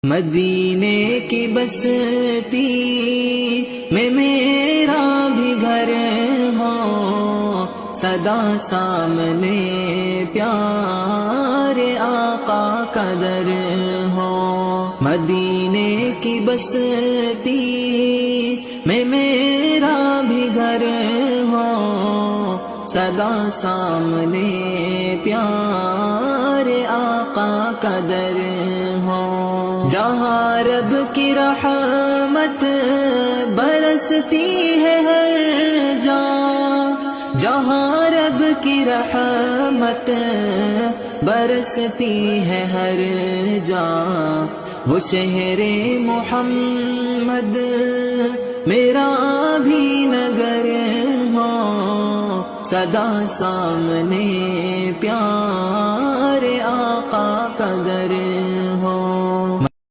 مدینے کی بستی میں میرا بھی گھر ہو، سدا سامنے پیارے آقا کا در ہو۔ مدینے کی بستی میں میرا بھی گھر ہو، سدا سامنے پیارے آقا کا در ہو۔ جہاں رب کی رحمت برستی ہے ہر جاں، جہاں رب کی رحمت برستی ہے ہر جاں، وہ شہر محمد میرا بھی نگر ہو، سدا سامنے پیارے آقا کا